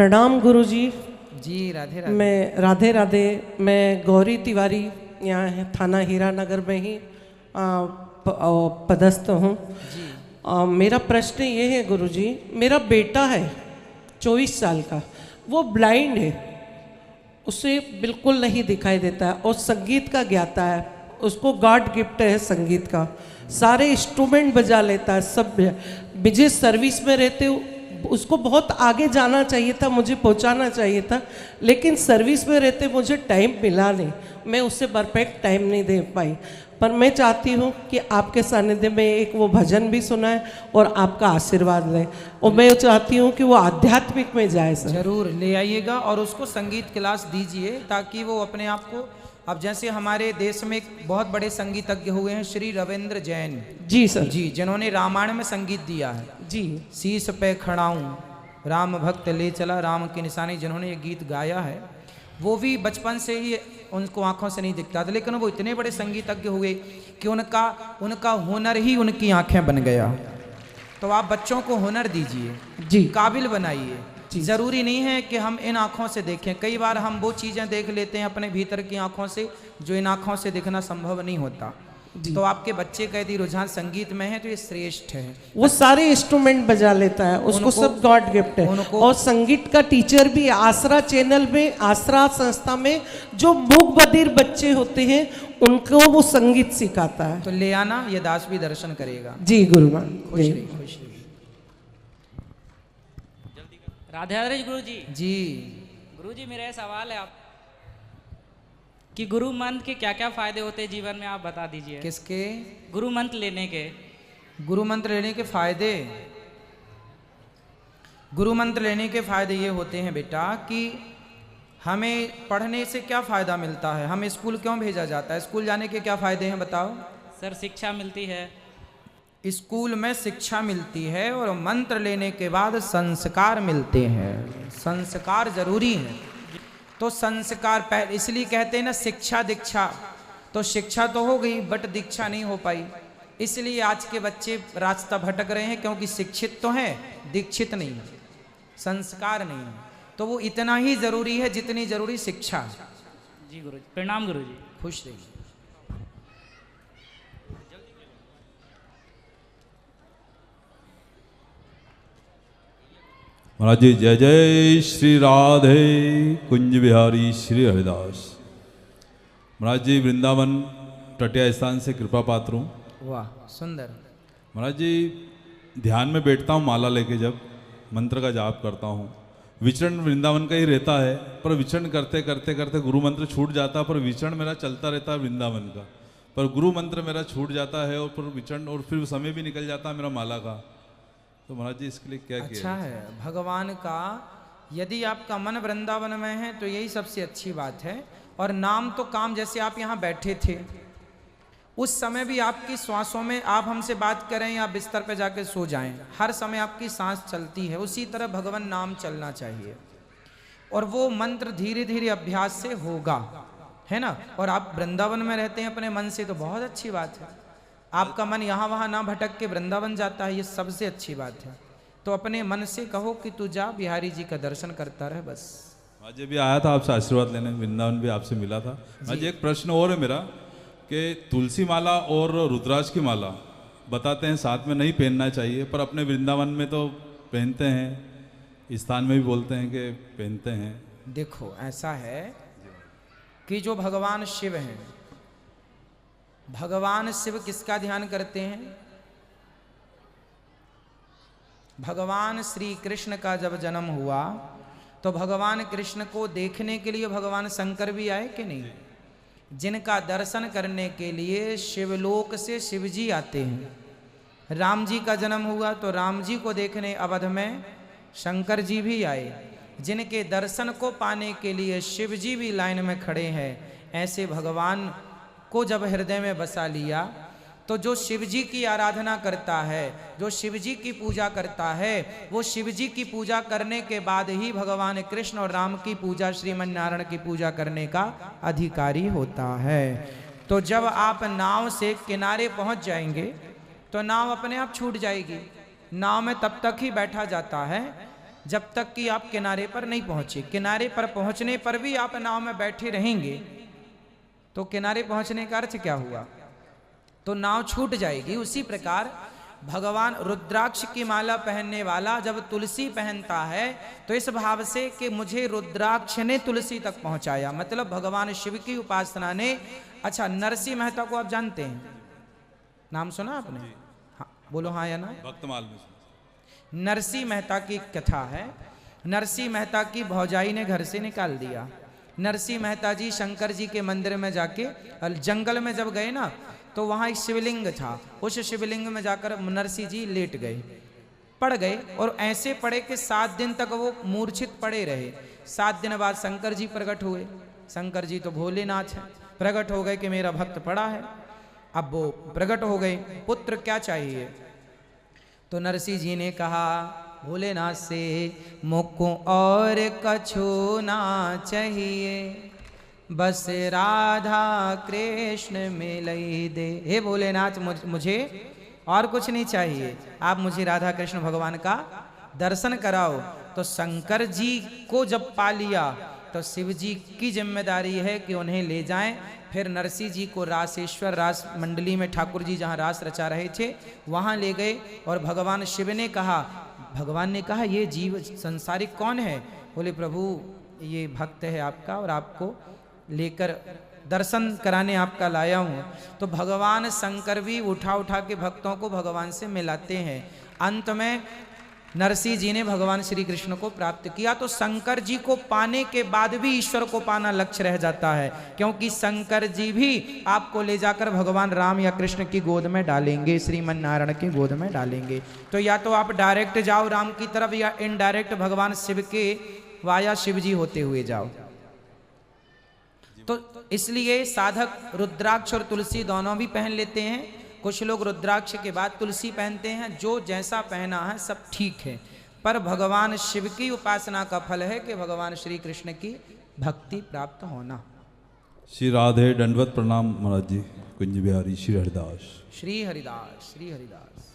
प्रणाम गुरुजी। जी राधे राधे। मैं राधे राधे। मैं गौरी तिवारी यहाँ थाना हीरानगर में ही पदस्थ हूँ। मेरा प्रश्न ये है गुरुजी, मेरा बेटा है 24 साल का, वो ब्लाइंड है, उसे बिल्कुल नहीं दिखाई देता है और संगीत का ज्ञाता है, उसको गॉड गिफ्ट है संगीत का, सारे इंस्ट्रूमेंट बजा लेता है सब। मुझे सर्विस में रहते उसको बहुत आगे जाना चाहिए था, मुझे पहुंचाना चाहिए था, लेकिन सर्विस में रहते मुझे टाइम मिला नहीं, मैं उससे परफेक्ट टाइम नहीं दे पाई। पर मैं चाहती हूँ कि आपके सानिध्य में एक वो भजन भी सुनाए और आपका आशीर्वाद लें, और मैं चाहती हूँ कि वो आध्यात्मिक में जाए। सर जरूर ले आइएगा और उसको संगीत क्लास दीजिए ताकि वो अपने आप को, अब जैसे हमारे देश में एक बहुत बड़े संगीतज्ञ हुए हैं श्री रविंद्र जैन जी सर जी, जिन्होंने रामायण में संगीत दिया है। जी, शीश पे खड़ाऊं राम भक्त ले चला राम की निशानी, जिन्होंने ये गीत गाया है, वो भी बचपन से ही उनको आंखों से नहीं दिखता था, लेकिन वो इतने बड़े संगीतज्ञ हुए कि उनका हुनर ही उनकी आंखें बन गया। तो आप बच्चों को हुनर दीजिए जी, काबिल बनाइए। जरूरी नहीं है कि हम इन आंखों से देखें, कई बार हम वो चीजें देख लेते हैं अपने भीतर की आंखों से जो इन आंखों से देखना संभव नहीं होता। तो आपके बच्चे का यदि रुझान संगीत में है तो ये श्रेष्ठ है। वो सारे इंस्ट्रूमेंट बजा लेता है, उसको सब गॉड गिफ्ट है। और संगीत का टीचर भी आसरा चैनल में, आसरा संस्था में जो मूक बधिर बच्चे होते हैं उनको वो संगीत सिखाता है। तो ले आना, ये दास भी दर्शन करेगा। जी गुरुमान, खुश रहिए, खुश रहिए। राधे राधे गुरु जी। जी गुरु जी, मेरा सवाल है आप कि गुरु मंत्र के क्या क्या फायदे होते हैं जीवन में, आप बता दीजिए। किसके? गुरु मंत्र लेने के। गुरु मंत्र लेने के फायदे, गुरु मंत्र लेने के फायदे ये होते हैं बेटा कि हमें पढ़ने से क्या फायदा मिलता है, हमें स्कूल क्यों भेजा जाता है, स्कूल जाने के क्या फायदे हैं बताओ। सर शिक्षा मिलती है, स्कूल में शिक्षा मिलती है और मंत्र लेने के बाद संस्कार मिलते हैं। संस्कार जरूरी है, तो संस्कार इसलिए कहते हैं ना शिक्षा दीक्षा, तो शिक्षा तो हो गई बट दीक्षा नहीं हो पाई, इसलिए आज के बच्चे रास्ता भटक रहे हैं, क्योंकि शिक्षित तो हैं दीक्षित नहीं है, संस्कार नहीं है। तो वो इतना ही जरूरी है जितनी जरूरी शिक्षा है। जी गुरु जी, प्रणाम गुरु जी। खुश रहिए। महाराज जी जय जय श्री राधे कुंज बिहारी श्री हरिदास। महाराज जी वृंदावन टटिया स्थान से कृपा पात्र हूँ। वाह सुंदर। महाराज जी ध्यान में बैठता हूँ माला लेके, जब मंत्र का जाप करता हूँ, विचरण वृंदावन का ही रहता है, पर विचरण करते करते करते गुरु मंत्र छूट जाता है, पर विचरण मेरा चलता रहता है वृंदावन का, पर गुरु मंत्र मेरा छूट जाता है और पर विचरण, और फिर समय भी निकल जाता है मेरा माला का। तो महाराज जी इसके लिए क्या किया? अच्छा है भगवान का, यदि आपका मन वृंदावन में है तो यही सबसे अच्छी बात है। और नाम तो काम, जैसे आप यहाँ बैठे थे उस समय भी आपकी श्वासों में, आप हमसे बात करें या बिस्तर पे जाके सो जाएं, हर समय आपकी सांस चलती है, उसी तरह भगवान नाम चलना चाहिए। और वो मंत्र धीरे धीरे अभ्यास से होगा, है ना। और आप वृंदावन में रहते हैं अपने मन से, तो बहुत अच्छी बात है। आपका मन यहाँ वहाँ ना भटक के वृंदावन जाता है, ये सबसे अच्छी बात है। तो अपने मन से कहो कि तू जा बिहारी जी का दर्शन करता रहे बस। आज भी आया था आपसे आशीर्वाद लेने, वृंदावन भी आपसे मिला था। आज एक प्रश्न और है मेरा कि तुलसी माला और रुद्राक्ष की माला बताते हैं साथ में नहीं पहनना चाहिए, पर अपने वृंदावन में तो पहनते हैं, स्थान में भी बोलते हैं कि पहनते हैं। देखो ऐसा है कि जो भगवान शिव हैं, भगवान शिव किसका ध्यान करते हैं? भगवान श्री कृष्ण का जब जन्म हुआ तो भगवान कृष्ण को देखने के लिए भगवान शंकर भी आए कि नहीं? जिनका दर्शन करने के लिए शिवलोक से शिवजी आते हैं। राम जी का जन्म हुआ तो राम जी को देखने अवध में शंकर जी भी आए। जिनके दर्शन को पाने के लिए शिव जी भी लाइन में खड़े हैं। ऐसे भगवान को जब हृदय में बसा लिया तो जो शिव जी की आराधना करता है, जो शिव जी की पूजा करता है, वो शिव जी की पूजा करने के बाद ही भगवान कृष्ण और राम की पूजा, श्रीमन नारायण की पूजा करने का अधिकारी होता है। तो जब आप नाव से किनारे पहुंच जाएंगे तो नाव अपने आप छूट जाएगी। नाव में तब तक ही बैठा जाता है जब तक कि आप किनारे पर नहीं पहुंचे। किनारे पर पहुंचने पर भी आप नाव में बैठे रहेंगे तो किनारे पहुंचने का अर्थ क्या हुआ? तो नाव छूट जाएगी। उसी प्रकार भगवान रुद्राक्ष की माला पहनने वाला जब तुलसी पहनता है तो इस भाव से कि मुझे रुद्राक्ष ने तुलसी तक पहुंचाया, मतलब भगवान शिव की उपासना ने। अच्छा, नरसिंह मेहता को आप जानते हैं, नाम सुना आपने? हाँ, बोलो हाँ या ना। भक्तमाल में नरसिंह मेहता की कथा है। नरसिंह मेहता की भौजाई ने घर से निकाल दिया। नरसिंह मेहता जी शंकर जी के मंदिर में जाके जंगल में जब गए ना तो वहाँ एक शिवलिंग था। उस शिवलिंग में जाकर नरसिंह जी लेट गए, पड़ गए और ऐसे पड़े कि 7 दिन तक वो मूर्छित पड़े रहे। 7 दिन बाद शंकर जी प्रकट हुए। शंकर जी तो भोलेनाथ हैं, प्रकट हो गए कि मेरा भक्त पड़ा है। अब वो प्रकट हो गए, पुत्र क्या चाहिए? तो नरसिंह जी ने कहा भोलेनाथ से मुझको और कछु ना चाहिए, बस राधा कृष्ण मिलई दे। हे भोलेनाथ, मुझे और कुछ नहीं चाहिए, आप मुझे राधा कृष्ण भगवान का दर्शन कराओ। तो शंकर जी को जब पा लिया तो शिव जी की जिम्मेदारी है कि उन्हें ले जाएं। फिर नरसिंह जी को रासेश्वर रास मंडली में ठाकुर जी जहाँ रास रचा रहे थे वहाँ ले गए और भगवान शिव ने कहा, भगवान ने कहा ये जीव संसारिक कौन है? बोले प्रभु ये भक्त है आपका और आपको लेकर दर्शन कराने आपका लाया हूँ। तो भगवान शंकर भी उठा उठा के भक्तों को भगवान से मिलाते हैं। अंत में नरसिंह जी ने भगवान श्री कृष्ण को प्राप्त किया। तो शंकर जी को पाने के बाद भी ईश्वर को पाना लक्ष्य रह जाता है, क्योंकि शंकर जी भी आपको ले जाकर भगवान राम या कृष्ण की गोद में डालेंगे, श्रीमन नारायण की गोद में डालेंगे। तो या तो आप डायरेक्ट जाओ राम की तरफ या इनडायरेक्ट भगवान शिव के वाया शिव जी होते हुए जाओ। तो इसलिए साधक रुद्राक्ष और तुलसी दोनों भी पहन लेते हैं। कुछ लोग रुद्राक्ष के बाद तुलसी पहनते हैं। जो जैसा पहना है सब ठीक है, पर भगवान शिव की उपासना का फल है कि भगवान श्री कृष्ण की भक्ति प्राप्त होना। श्री राधे दंडवत प्रणाम महाराज जी। कुंज बिहारी श्री हरिदास। श्री हरिदास, श्री हरिदास।